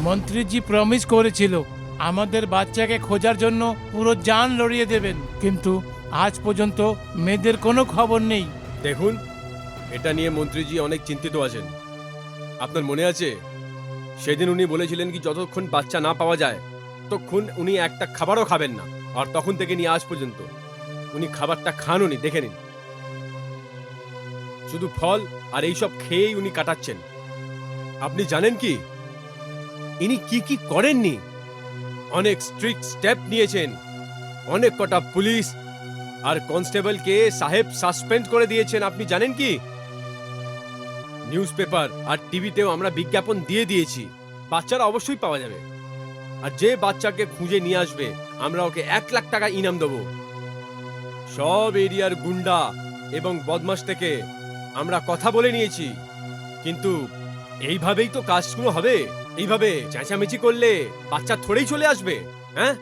মন্ত্রীজি promise করেছিল আমাদের বাচ্চাকে খোঁজার জন্য পুরো জান লড়িয়ে দেবেন, কিন্তু আজ পর্যন্ত মেয়েদের কোনো খবর নেই। দেখুন, এটা নিয়ে মন্ত্রীজি অনেক চিন্তিত আছেন। আপনার মনে আছে সেদিন উনি বলেছিলেন কি যতক্ষণ বাচ্চা না পাওয়া যায় ততক্ষণ উনি একটা খাবারও খাবেন না, আর তখন থেকে নিয়ে আজ পর্যন্ত উনি খাবারটা খাননি, দেখে নিন। শুধু ফল আর এইসব খেয়েই উনি কাটাচ্ছেন। আপনি জানেন কি ইনি কি কি করেননি? অনেক স্ট্রিক্ট স্টেপ নিয়েছেন, অনেক কটা পুলিশ আর কনস্টেবলকে সাহেব সাসপেন্ড করে দিয়েছেন। আপনি জানেন কি নিউজ পেপার আর টিভিতেও আমরা বিজ্ঞাপন দিয়ে দিয়েছি বাচ্চারা অবশ্যই পাওয়া যাবে, আর যে বাচ্চাকে খুঁজে নিয়ে আসবে আমরা ওকে 1 লাখ টাকা ইনাম দেবো। সব এরিয়ার গুন্ডা এবং বদমাশ থেকে আমরা কথা বলে নিয়েছি, কিন্তু এইভাবেই তো কাজ শুরু হবে। এইভাবে চেঁচামেচি করলে বাচ্চা থোড়েই চলে আসবে। হ্যাঁ,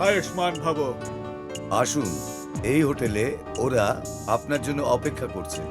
আয়ুষ্মান ভব। আসুন, এই হোটেলে ওরা আপনার জন্য অপেক্ষা করছে।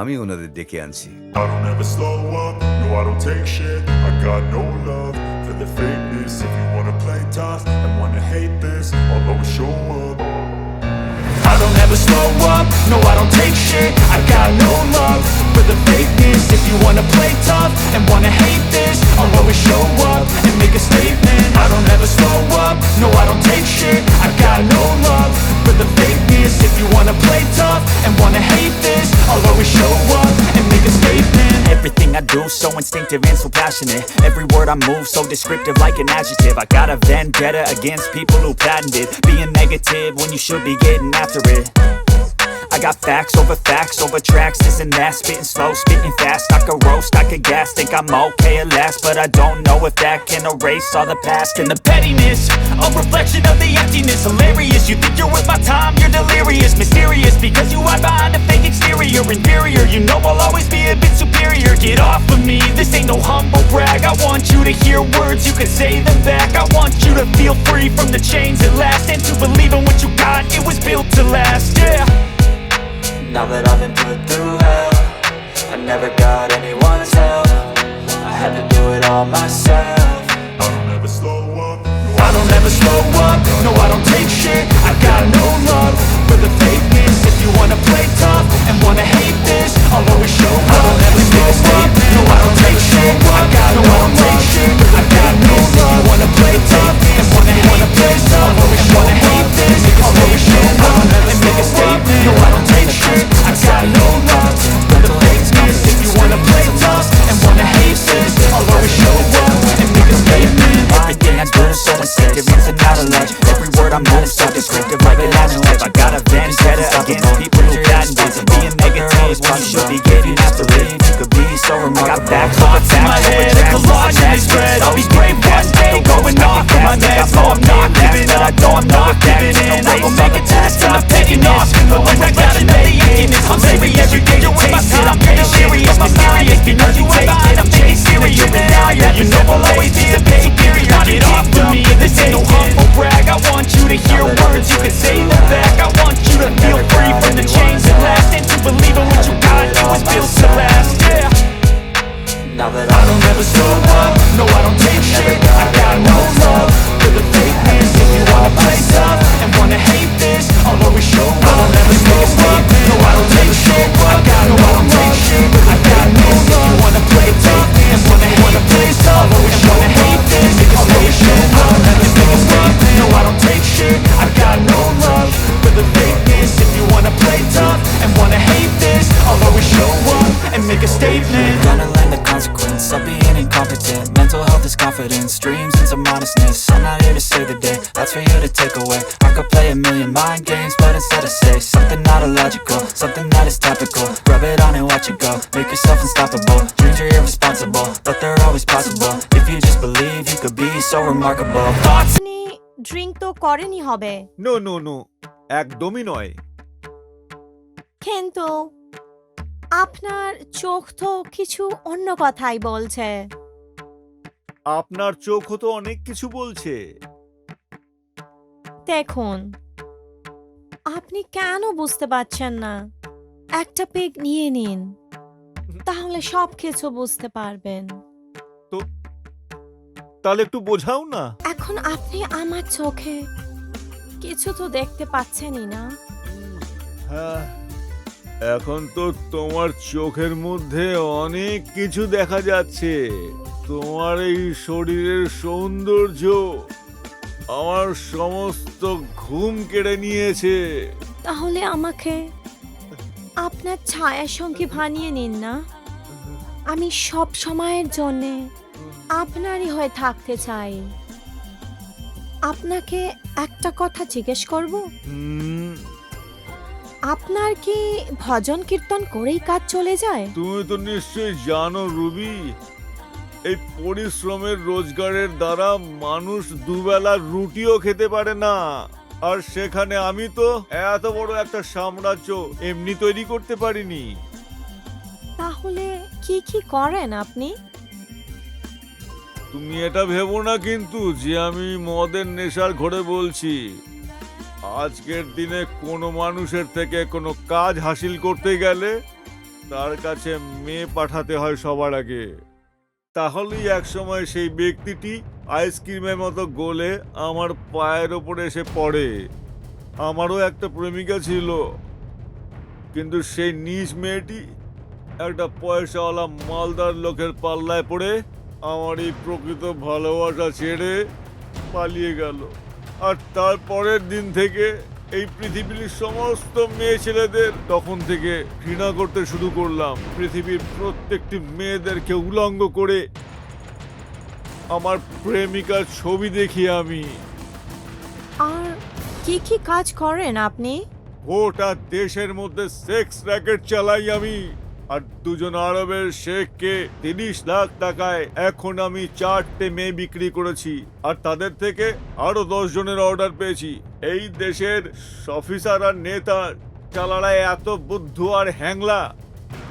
আমি ওনাদের ডেকে আনছি। I don't ever slow up, no I don't take shit. I got no love for the fakeness. If you wanna play tough and wanna hate this, I'll always show up. I don't ever slow up, no I don't take shit. I got no love for the fakeness. If you wanna play tough and wanna hate this, I'll always show up and make a statement. I don't ever slow up, no I don't take shit. I got no love for the fakeness. If you wanna play tough and wanna hate this, I'll always show up and make a statement. Everything I do so instinctive, instinctive and so passionate. Every word I move so descriptive like an adjective. I got a vendetta against people who patented being negative when you should be getting after it. I got facts over tracks, this and that. Spitting slow, spitting fast, I could roast, I could gas. Think I'm okay at last, but I don't know if that can erase all the past. And the pettiness, a reflection of the emptiness. Hilarious, you think you're worth my time, you're delirious. Mysterious, because you hide behind a fake exterior. Inferior, you know I'll always be a bit superior. Get off of me, this ain't no humble brag. I want you to hear words, you can say them back. I want you to feel free from the chains at last, and to believe in what you got, it was built to last, yeah. Now that I've been put through hell, I never got anyone's help. I had to do it all myself. I don't ever slow up. I don't ever slow up, no I don't take shit. I got no love for the fakeness. If you wanna play tough and wanna hate this, I'll always show up. I don't ever slow up, no I don't take shit. I got no love, I got no love. If you wanna play tough and wanna play tough, I'll always wanna hate this, I'll always show up and make a statement. No I don't take shit, I got no love for the fakeness. If you wanna play tough and wanna hate this, I'll always show up and make a statement. Everything I do is so instinctive, it's not a love. Every word I move so descriptive like an adjective. I got a vendetta against people who patented being negative when you should be getting after it. You could be so remarkable. I got facts in my head, a collage in this spread. I'll be brave one day, going off of my meds. No, I'm not giving up, no, I'm not giving in. I will make it to the top, taking off. The reflection of the emptiness. I'm saving every day to taste it. I'm getting serious, mysterious, because you take it. I'm taking serious, and you know I'll always be a bit superior. Get off of me, this ain't no humble brag. I want you to hear words, you can say them back. I want you to feel free from the chains that last, and to believe in what you got, it was built to last, yeah. Now that I don't ever slow up, no I don't take shit. I got no love for the fakeness. If you wanna play tough and wanna hate this, I'll always show up. I don't ever slow up, no I don't take shit. I got no love, I got no love. If you wanna play tough and wanna play tough, I'll always wanna hate this, I'll always show up and make a statement. No I don't take shit, I got no love for the fakeness. If you wanna play tough and wanna hate this, I'll always show up and make a statement. Gonna learn the consequence of being incompetent. Mental health is confidence, dreams and some honestness. I'm not here to save the day, that's for you to take away. I could play a million mind games, but instead I say something not illogical, something that is topical. Rub it on and watch it go, make yourself unstoppable. Dreams are irresponsible, but they're always possible. If you just believe, you could be so remarkable. Thoughts. আপনি drink তো করেনই হবে, no no no, একদমই নয়। কিন্তু আপনার চোখ তো কিছু অন্য কথাই বলছে। আপনার চোখও তো অনেক কিছু বলছে। দেখুন, আপনি কেন বুঝতে পারছেন না? একটা পেগ নিয়ে নিন, তাহলে সব কিছু বুঝতে পারবেন। তো তাহলে একটু বোঝাও না। এখন আপনি আমার চোখে কিছু তো দেখতে পাচ্ছেনই না? হ্যাঁ, এখন তো তোমার চোখের মধ্যে অনেক কিছু দেখা যাচ্ছে। তোমার এই শরীরের সৌন্দর্য আমার সমস্ত ঘুম কেড়ে নিয়েছে। তাহলে আমাকে আপনার ছায়ার সঙ্গে বানিয়ে নিন না। আমি সব সময়ের জন্য আপনারই হয়ে থাকতে চাই। আপনাকে একটা কথা জিজ্ঞেস করব, আপনার কি ভজন কীর্তন করেই কাজ চলে যায়? তুমি তো নিশ্চয়ই জানো রুবি, এই পরিশ্রমের রোজগারের দ্বারা মানুষ দুবেলা রুটিও খেতে পারে না। আর সেখানে আমি তো এত বড় একটা সাম্রাজ্য এমনি তৈরি করতে পারিনি। তাহলে কি কি করেন আপনি? তুমি এটা ভেবো না কিন্তু যে আমি মদের নেশার ঘরে বলছি। আজকের দিনে কোনো মানুষের থেকে কোনো কাজ হাসিল করতে গেলে তার কাছে মেয়ে পাঠাতে হয় সবার আগে। তাহলেই একসময় সেই ব্যক্তিটি আইসক্রিমের মতো গলে আমার পায়ের ওপরে এসে পড়ে। আমারও একটা প্রেমিকা ছিল, কিন্তু সেই নিজ মেয়েটি একটা পয়সাওয়ালা মালদার লোকের পাল্লায় পড়ে আমার এই প্রকৃত ভালোবাসা ছেড়ে পালিয়ে গেল। আর তারপরের দিন থেকে এই পৃথিবীর সমস্ত মেয়ে ছেলেদের তখন থেকে ঘৃণা করতে শুরু করলাম। পৃথিবীর প্রত্যেকটি মেয়েদেরকে উলঙ্গ করে আমার প্রেমিকার ছবি দেখি আমি। আর কি কি কাজ করেন আপনি? গোটা দেশের মধ্যে সেক্স র্যাকেট চালাই আমি। আর দুজন আরবের শেখকে 30 লাখ টাকায় এখন আমি 4টে মেয়ে বিক্রি করেছি। আর তাদের থেকে আরো 10 জনের অর্ডার পেয়েছি। এই দেশের অফিসার আর নেতা চালারা এত বুদ্ধু আর হ্যাংলা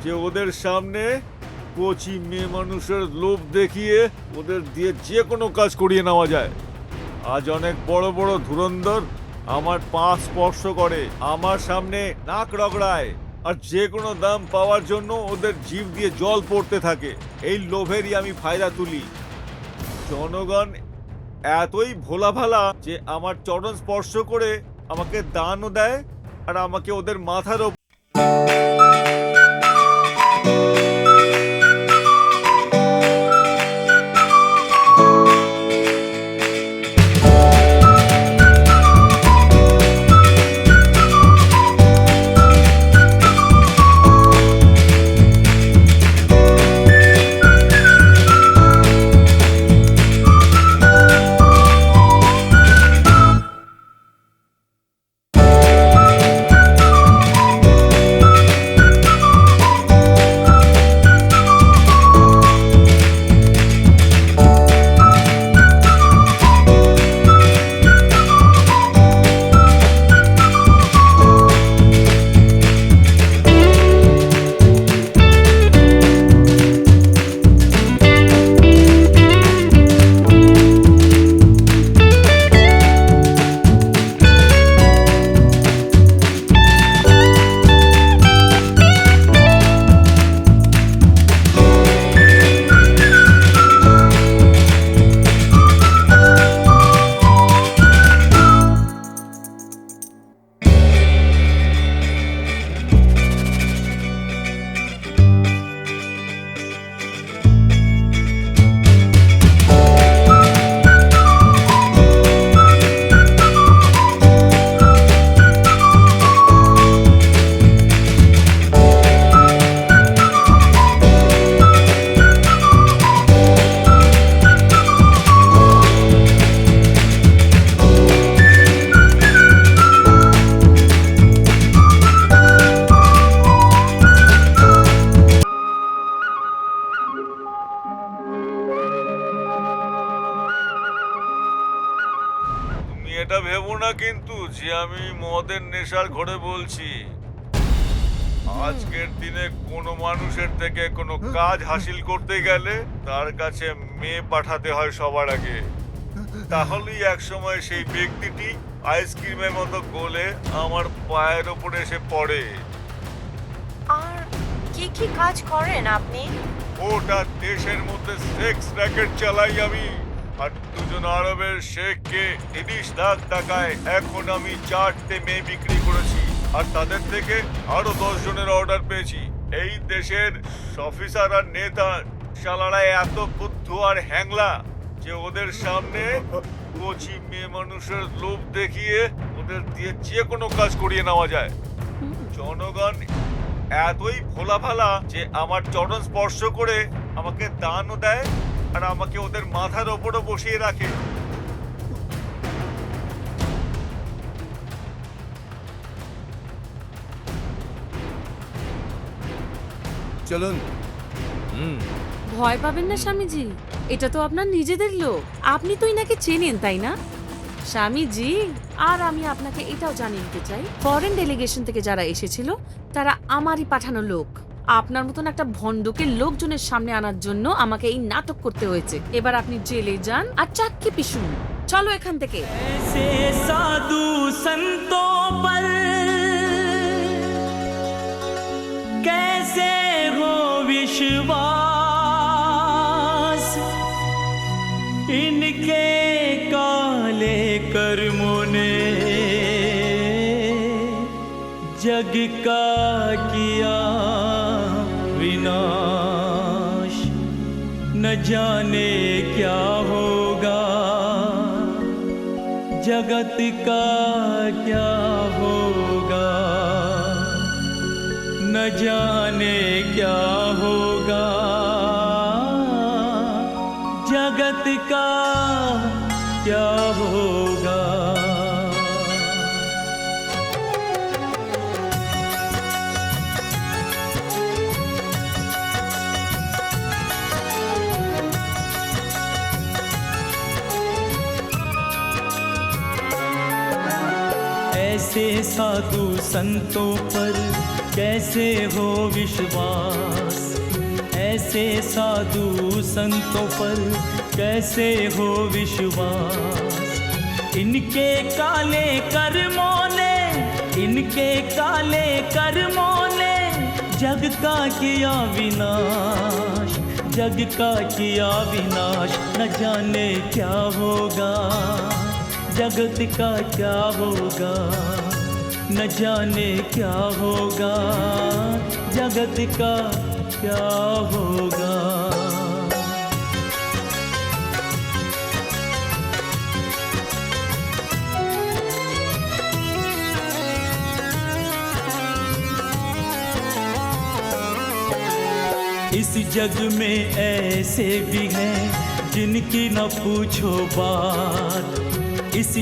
যে ওদের সামনে কোচি মেয়ে মানুষের লোভ দেখিয়ে ওদের দিয়ে যে কোনো কাজ করিয়ে নেওয়া যায়। আজ অনেক বড় বড় ধুরন্ধর আমার পা স্পর্শ করে, আমার সামনে নাক রগড়ায়, আর যে কোনো দাম পাওয়ার জন্য ওদের জিভ দিয়ে জল পড়তে থাকে। এই লোভেরই আমি ফায়দা তুলি। জনগণ এতই ভোলা ভালা যে আমার চরণ স্পর্শ করে আমাকে দানও দেয় আর আমাকে ওদের মাথার ওপর এটা ভেবো না কিন্তু যে আমি মদের নেশার ঘরে বলছি। আজকের দিনে কোনো মানুষের থেকে কোনো কাজ হাসিল করতে গেলে তার কাছে মেয়ে পাঠাতে হয় সবার আগে। তাহলেই একসময় সেই ব্যক্তিটি আইসক্রিমের মতো গলে আমার পায়ের ওপরে এসে পড়ে। আর কি কি কাজ করেন আপনি? ওটা দেশের মধ্যে সেক্স র্যাকেট চালাই আমি। আর দুজন আরবের শেখকে 30 লাখ টাকায় এখন আমি 4টে মেয়ে বিক্রি করেছি। আর তাদের থেকে আরো 10 জনের অর্ডার পেয়েছি। এই দেশের অফিসার আর নেতা শালারা এত বুদ্ধু আর হ্যাংলা যে ওদের সামনে কোচি মেয়ে মানুষের লোভ দেখিয়ে ওদের দিয়ে যে কোনো কাজ করিয়ে নেওয়া যায়। জনগণ এতই ভোলা ভালা যে আমার চরণ স্পর্শ করে আমাকে দানও দেয় আর আমাকে ওদের মাথার ওপরও বসিয়ে রাখে। চলুন। ভয় পাবেন না স্বামীজি, এটা তো আপনার নিজেদের লোক। আপনি তো ইনাকে চেনেন তাই না স্বামীজি? আর আমি আপনাকে এটাও জানিয়ে দিতে চাই, ফরেন ডেলিগেশন থেকে যারা এসেছিল তারা আমারই পাঠানো লোক। আপনার মতন একটা ভণ্ডকে লোকজনের সামনে আনার জন্য আমাকে এই নাটক করতে হয়েছে। এবার আপনি জেলে যান আর চাক্কি পিছুন। চলো এখান থেকে। साधु संतों पर कैसे हो विश्वास, इनके काले कर्मों ने जग का किया विनाश, न जाने क्या होगा जगत का क्या होगा, न जाने क्या होगा, जगत का क्या होगा। ऐसे साधु संतों पर कैसे हो विश्वास, ऐसे साधु संतों पर कैसे हो विश्वास। इनके काले कर्मों ने, इनके काले कर्मों ने जग का किया विनाश, जग का किया विनाश। न जाने क्या होगा, जगत का क्या होगा, न जाने क्या होगा, जगत का क्या होगा। इस जग में ऐसे भी हैं जिनकी न पूछो बात, इस